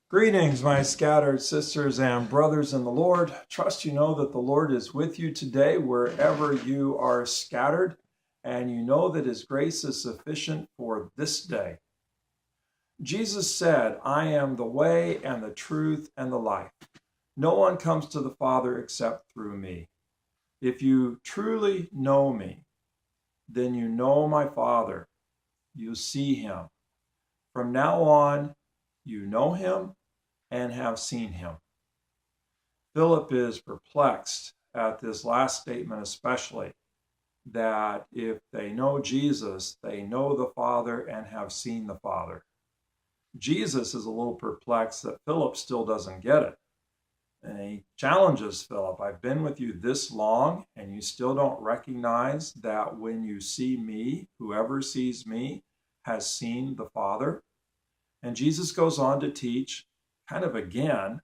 Greetings, my scattered sisters and brothers in the Lord. Trust you know that the Lord is with you today wherever you are scattered, and you know that His grace is sufficient for this day. Jesus said, I am the way and the truth and the life. No one comes to the Father except through me. If you truly know me, then you know my Father. You see him. From now on, you know him and have seen him. Philip is perplexed at this last statement, especially that if they know Jesus, they know the Father and have seen the Father. Jesus is a little perplexed that Philip still doesn't get it. And he challenges Philip, I've been with you this long, and you still don't recognize that when you see me, whoever sees me has seen the Father. And Jesus goes on to teach, kind of again,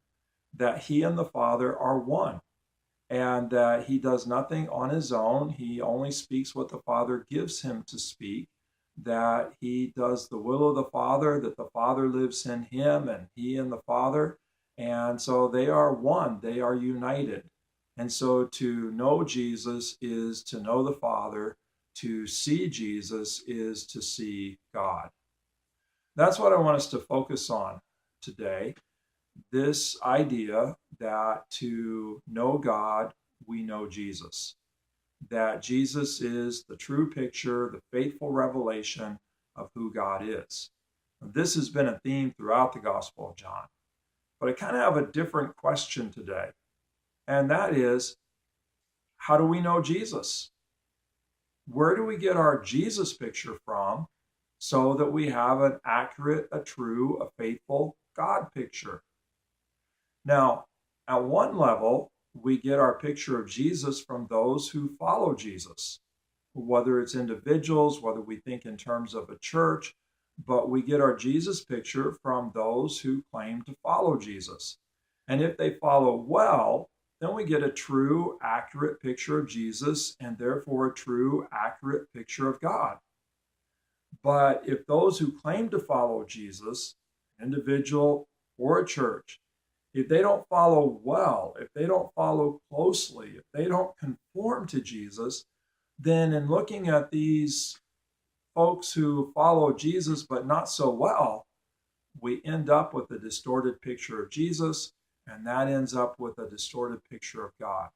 that he and the Father are one, and that he does nothing on his own. He only speaks what the Father gives him to speak, that he does the will of the Father, that the Father lives in him, and he in the Father. And so they are one, they are united. And so to know Jesus is to know the Father, to see Jesus is to see God. That's what I want us to focus on today. This idea that to know God, we know Jesus. That Jesus is the true picture, the faithful revelation of who God is. This has been a theme throughout the Gospel of John. But I kind of have a different question today. And that is, how do we know Jesus? Where do we get our Jesus picture from so that we have an accurate, a true, a faithful God picture? Now, at one level, we get our picture of Jesus from those who follow Jesus, whether it's individuals, whether we think in terms of a church, but we get our Jesus picture from those who claim to follow Jesus. And if they follow well, then we get a true, accurate picture of Jesus and therefore a true, accurate picture of God. But if those who claim to follow Jesus, an individual or a church, if they don't follow well, if they don't follow closely, if they don't conform to Jesus, then in looking at these folks who follow Jesus but not so well, we end up with a distorted picture of Jesus, and that ends up with a distorted picture of God.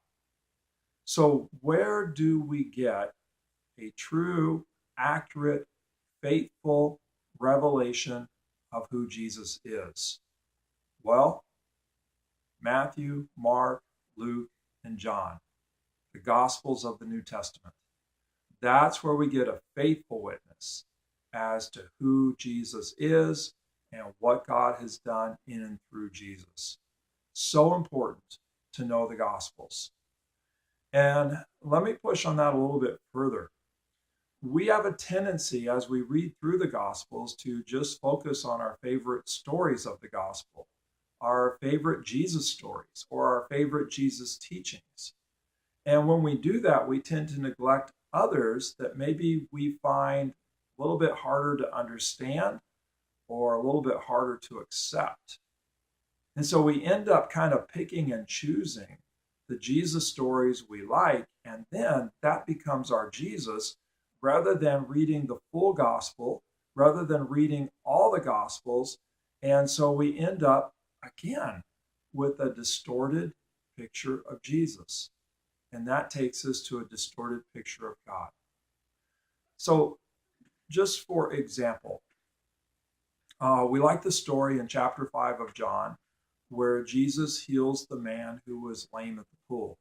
So where do we get a true, accurate, faithful revelation of who Jesus is? Well, Matthew, Mark, Luke, and John, the Gospels of the New Testament. That's where we get a faithful witness as to who Jesus is and what God has done in and through Jesus. So important to know the Gospels. And let me push on that a little bit further. We have a tendency as we read through the Gospels to just focus on our favorite stories of the Gospel, our favorite Jesus stories, or our favorite Jesus teachings. And when we do that, we tend to neglect others that maybe we find a little bit harder to understand or a little bit harder to accept. And so we end up kind of picking and choosing the Jesus stories we like, and then that becomes our Jesus rather than reading the full gospel, rather than reading all the gospels. And so we end up again with a distorted picture of Jesus. And that takes us to a distorted picture of God. So just for example, we like the story in chapter 5 of John where Jesus heals the man who was lame at the pool.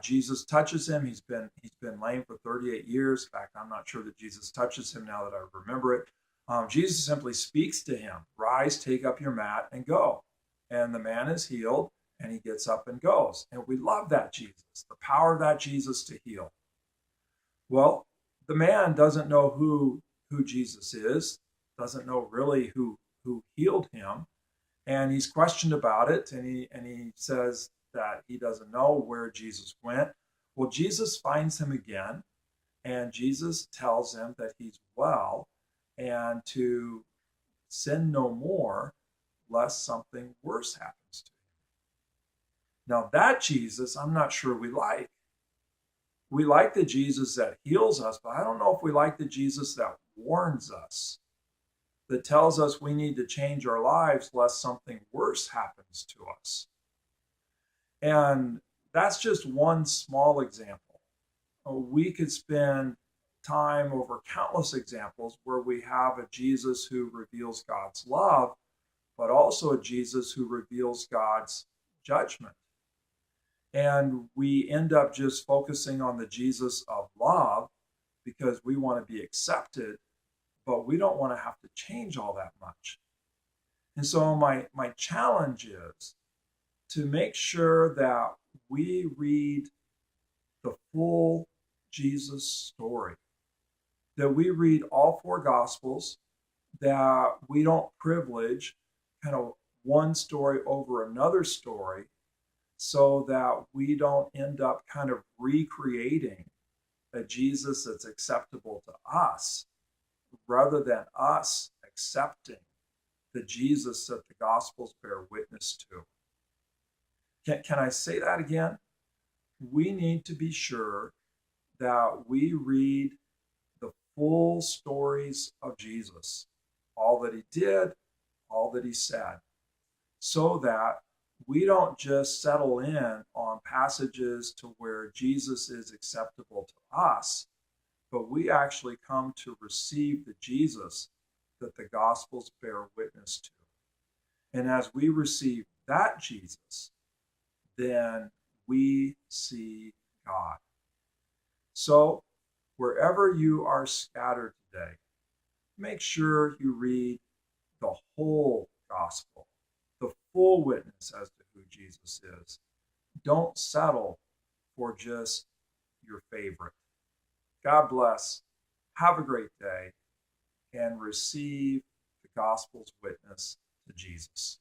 Jesus touches him. He's been lame for 38 years. In fact, I'm not sure that Jesus touches him now that I remember it. Jesus simply speaks to him, rise, take up your mat, and go. And the man is healed, and he gets up and goes. And we love that Jesus, the power of that Jesus to heal. Well, the man doesn't know who Jesus is, doesn't know really who healed him, and he's questioned about it, and he says that he doesn't know where Jesus went. Well, Jesus finds him again, and Jesus tells him that he's well and to sin no more, lest something worse happens to him. Now, that Jesus, I'm not sure we like. We like the Jesus that heals us, but I don't know if we like the Jesus that warns us, that tells us we need to change our lives lest something worse happens to us. And that's just one small example. We could spend time over countless examples where we have a Jesus who reveals God's love, but also a Jesus who reveals God's judgment. And we end up just focusing on the Jesus of love because we want to be accepted, but we don't want to have to change all that much. And so my challenge is to make sure that we read the full Jesus story, that we read all four Gospels, that we don't privilege kind of one story over another story, so that we don't end up kind of recreating a Jesus that's acceptable to us, rather than us accepting the Jesus that the Gospels bear witness to. Can I say that again? We need to be sure that we read the full stories of Jesus, all that he did, all that he said, so that we don't just settle in on passages to where Jesus is acceptable to us, but we actually come to receive the Jesus that the Gospels bear witness to. And as we receive that Jesus, then we see God. So, wherever you are scattered today, make sure you read the whole gospel, the full witness as to who Jesus is. Don't settle for just your favorite. God bless. Have a great day and receive the gospel's witness to Jesus.